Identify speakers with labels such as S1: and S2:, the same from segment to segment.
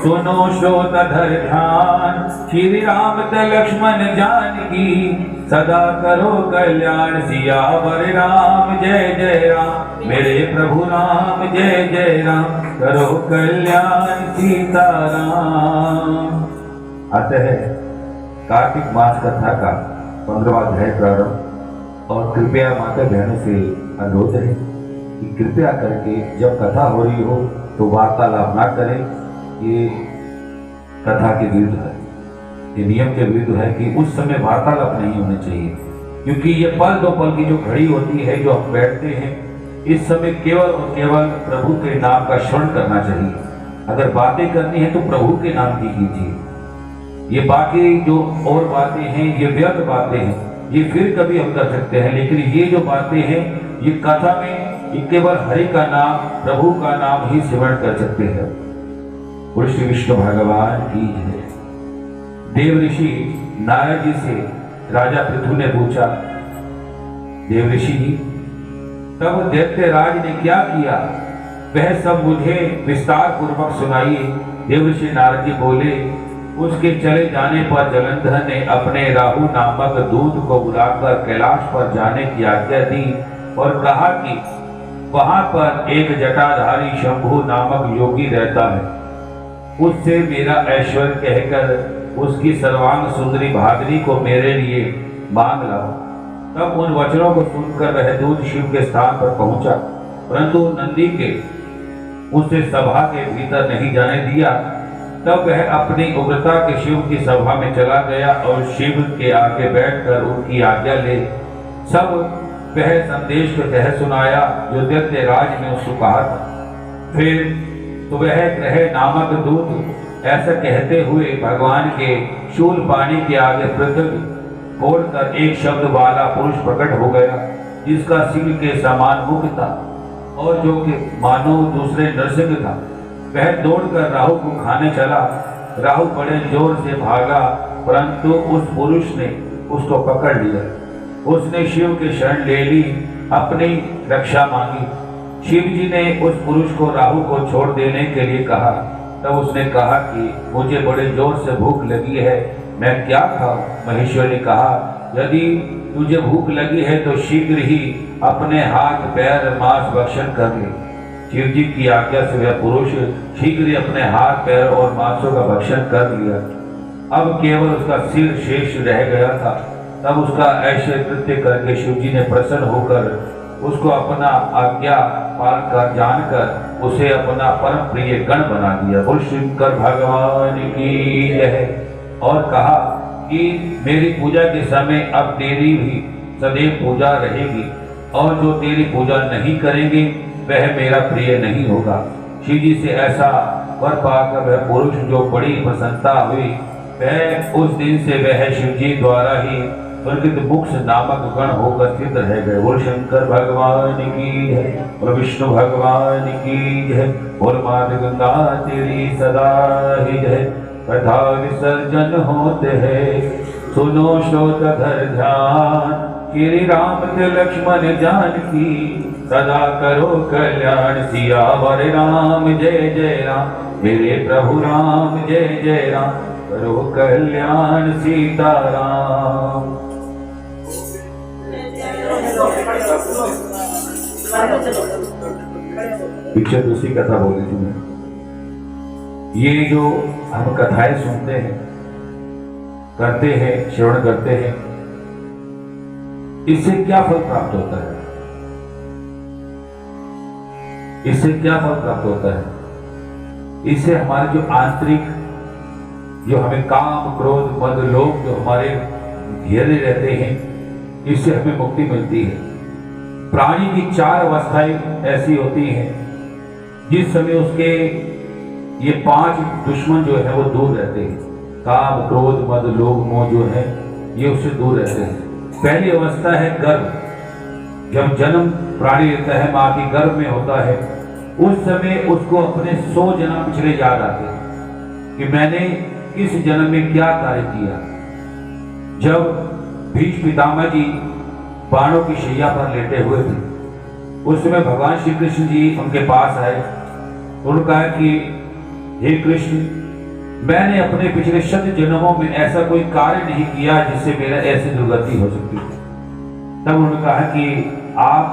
S1: सुनो श्रोत धर ध्यान, श्री राम त लक्ष्मण जानकी, सदा करो कल्याण सियावर राम जय जय राम, मेरे प्रभु राम जय जय राम, करो कल्याण सीताराम। आते हैं कार्तिक मास कथा का 15वां अध्याय प्रारंभ। और कृपया माता बहनों से अनुरोध है कि कृपया करके जब कथा हो रही हो तो वार्तालाप ना करें। ये कथा के विरुद्ध है, ये नियम के विरुद्ध है कि उस समय वार्तालाप नहीं होने चाहिए, क्योंकि ये पल दो पल की जो घड़ी होती है, जो हम बैठते हैं, इस समय केवल और केवल प्रभु के नाम का श्रवण करना चाहिए। अगर बातें करनी है तो प्रभु के नाम की कीजिए। ये बाकी जो और बातें हैं, ये व्यर्थ बातें हैं, ये फिर कभी हम कर सकते हैं, लेकिन ये जो बातें हैं, ये कथा में ये केवल हरि का नाम, प्रभु का नाम ही स्मरण कर सकते हैं। बोलो श्री विष्णु भगवान की जय। देव ऋषि नारद जी से राजा पृथु ने पूछा, देव ऋषि जी, तब दैत्यराज ने क्या किया, वह सब मुझे विस्तार पूर्वक सुनाइए। देव ऋषि नारद जी बोले, उसके चले जाने पर जलंधर ने अपने राहु नामक दूत को बुलाकर कैलाश पर जाने की आज्ञा दी और कहा कि वहां पर एक जटाधारी शंभु नामक योगी रहता है, उससे मेरा ऐश्वर्य कहकर उसकी सर्वांग सुंदरी भागनी को मेरे लिए मांग लाओ। तब उन वचनों को सुनकर वह दूत शिव के स्थान पर पहुंचा, परंतु नंदी के उसे सभा के भीतर नहीं जाने दिया। तब वह अपनी उग्रता के शिव की सभा में चला गया और शिव के आगे बैठकर उनकी आज्ञा ले सब वह संदेश को कह सुनाया जो दैत्यराज ने उसको कहा था। फिर तो वह ग्रह नामक दूत ऐसा कहते हुए भगवान के शूल पानी के आगे पृथ्वी फोड़कर एक शब्द वाला पुरुष प्रकट हो गया, जिसका सिंह के समान मुख था और जो कि मानो दूसरे नरसिंह था। वह दौड़कर राहु को खाने चला। राहु बड़े जोर से भागा, परंतु उस पुरुष ने उसको पकड़ लिया। उसने शिव के शरण ले ली, अपनी रक्षा मांगी। शिव जी ने उस पुरुष को राहु को छोड़ देने के लिए कहा। तब उसने कहा कि मुझे बड़े जोर से भूख लगी है, मैं क्या खाऊं? महेश्वर ने कहा, यदि तुझे भूख लगी है तो शीघ्र ही अपने हाथ पैर मांस भक्षण कर ले। शिव जी की आज्ञा से वह पुरुष शीघ्र ही अपने हाथ पैर और मांसों का भक्षण कर लिया। अब केवल उसका सिर शेष रह गया था। तब उसका ऐसे कृत्य करके शिव जी ने प्रसन्न होकर उसको अपना आज्ञा पालन कर जानकर उसे अपना परम प्रिय गण बना दिया। बोल शंकर भगवान की जय। और कहा कि मेरी पूजा के समय अब तेरी भी सदैव पूजा रहेगी, और जो तेरी पूजा नहीं करेंगे वह मेरा प्रिय नहीं होगा। शिव जी से ऐसा वर पाकर वह पुरुष जो बड़ी प्रसन्नता हुई, वह उस दिन से वह शिव जी द्वारा ही स्वर्गित मुक्ष नामक गण होकर स्थित रह गए। बोल शंकर भगवान की जय, बोल विष्णु भगवान की जय, बोल माता गंगा तेरी सदा ही जय। कथा विसर्जन होते हैं, सुनो श्रोत धर ध्यान, श्री राम ते लक्ष्मण जानकी, सदा करो कल्याण सियावर राम जय जय राम, मेरे प्रभु राम जय जय राम, करो कल्याण सीताराम। पीछे दूसरी कथा बोली थी मैं। ये जो हम कथाएं सुनते हैं, करते हैं, श्रवण करते हैं, इससे क्या फल प्राप्त होता है? इससे क्या फल प्राप्त होता है? इससे हमारे जो आंतरिक, जो हमें काम क्रोध मद लोभ जो हमारे घेरे रहते हैं, इससे हमें मुक्ति मिलती है। प्राणी की 4 अवस्थाएं ऐसी होती हैं जिस समय उसके ये 5 दुश्मन जो है वो दूर रहते हैं। काम क्रोध मद लोभ मोह जो है ये उससे दूर रहते हैं। पहली अवस्था है गर्भ। जब जन्म प्राणी लेता है, माँ की गर्भ में होता है, उस समय उसको अपने 100 जन्म पिछले याद आते हैं कि मैंने इस जन्म में क्या कार्य किया। जब भीष्म पितामह जी बाणों की शैया पर लेटे हुए थे, उस समय भगवान श्री कृष्ण जी उनके पास आए। उन्होंने कहा कि हे कृष्ण, मैंने अपने पिछले शत जन्मों में ऐसा कोई कार्य नहीं किया जिससे मेरा ऐसी दुर्गति हो सकती है। तब उन्होंने कहा कि आप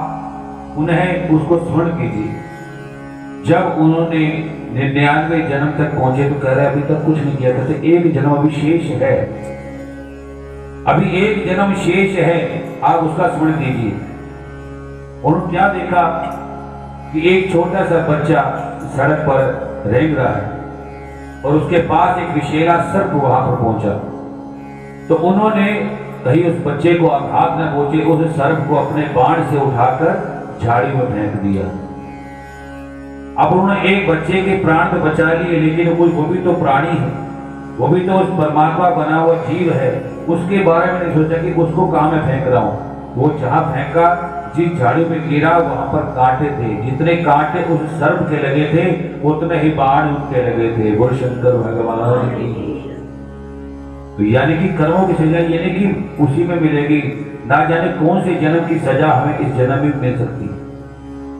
S1: पुनः उसको स्मरण कीजिए। जब उन्होंने 99 जन्म तक पहुंचे तो कह रहे अभी तक कुछ नहीं किया। कहते एक जन्म अभी शेष है, अभी एक जन्म शेष है, आप उसका स्मरण कीजिए। उन्होंने क्या देखा कि एक छोटा सा बच्चा सड़क पर रेंग रहा है और उसके पास एक विषैला सर्प वहां पर पहुंचा। तो उन्होंने कहीं उस बच्चे को आघात न पहुंचे, उस सर्प को अपने बाण से उठाकर झाड़ी में फेंक दिया। अब उन्होंने एक बच्चे के प्राण तो बचा लिए, लेकिन वो भी तो प्राणी है, वो भी तो उस परमात्मा बना हुआ जीव है। उसके बारे में नहीं सोचा कि उसको कहां मैं फेंक रहा हूं। वो जहां फेंका, जिस झाड़ी में गिरा, वहां पर कांटे थे। जितने कांटे उस सर्प के लगे थे उतने ही बाण उनके लगे थे। बोल शंकर भगवान की। तो यानी कि कर्मों की सजा यानी कि उसी में मिलेगी। ना जाने कौन से जन्म की सजा हमें इस जन्म में मिल सकती है।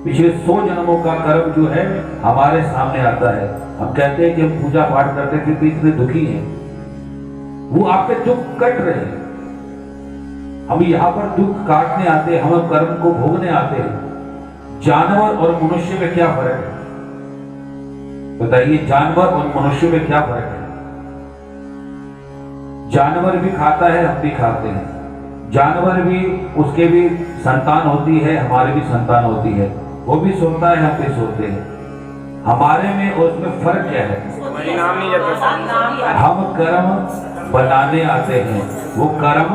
S1: पिछले 100 जन्मों का कर्म जो है हमारे सामने आता है। हम कहते हैं कि हम पूजा पाठ करते हैं कि इतने दुखी हैं, वो आपके दुख कट रहे हैं। हम यहाँ पर दुख काटने आते हैं, हम कर्म को भोगने आते हैं। जानवर और मनुष्य में क्या फर्क है बताइए? जानवर और मनुष्य में क्या फर्क है? जानवर भी खाता है, हम भी खाते हैं। जानवर भी, उसके भी संतान होती है, हमारे भी संतान होती है। वो भी सोता है, हम भी सोते हैं। हमारे में और उसमें फर्क क्या है? हम कर्म बनाने आते हैं, वो कर्म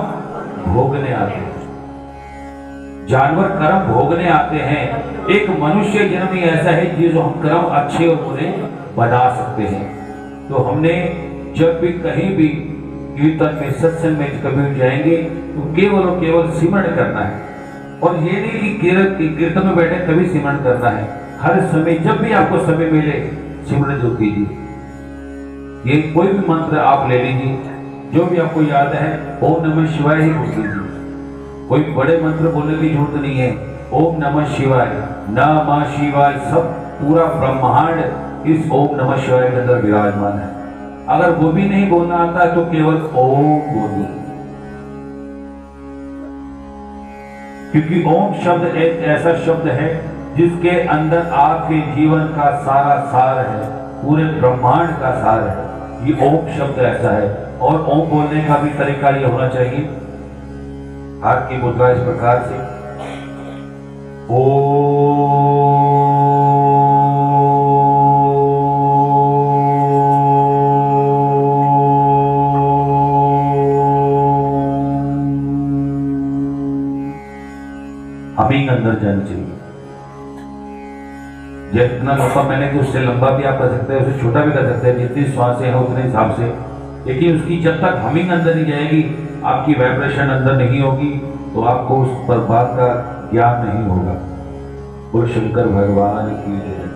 S1: भोगने आते हैं। जानवर कर्म भोगने आते हैं। एक मनुष्य जन्म ही ऐसा है जो हम कर्म अच्छे और बुरे बना सकते हैं। तो हमने जब भी कहीं भी कीर्तन में, सत्संग में कभी जाएंगे तो केवल और केवल सिमरण करना है। और ये नहीं कि कीर्तन में बैठे कभी सिमरण करना है। हर समय जब भी आपको समय मिले सिमरण जो कीजिए। ये कोई भी मंत्र आप ले लीजिए, जो भी आपको याद है, ओम नमः शिवाय ही बोल लीजिए। कोई बड़े मंत्र बोलने की जरूरत नहीं है। ओम नमः शिवाय, नमः शिवाय, सब पूरा ब्रह्मांड इस ओम नमः शिवाय के अंदर विराजमान है। अगर वो भी नहीं बोलना आता है तो केवल ओम बोलिए, क्योंकि ओम शब्द एक ऐसा शब्द है जिसके अंदर आपके जीवन का सारा सार है, पूरे ब्रह्मांड का सार है। ये ओम शब्द ऐसा है। और ओम बोलने का भी तरीका ये होना चाहिए, हाथ की मुद्रा इस प्रकार से, ओम। हमिंग अंदर जानी चाहिए। जितना लंबा मैंने कि उससे लंबा भी आप कर सकते हैं, उससे छोटा भी कर सकते हैं, जितनी श्वासें हैं उतने हिसाब से। लेकिन उसकी जब तक हमिंग अंदर नहीं जाएगी, आपकी वाइब्रेशन अंदर नहीं होगी, तो आपको उस पर बात का ज्ञान नहीं होगा। बोल शंकर भगवान की जय।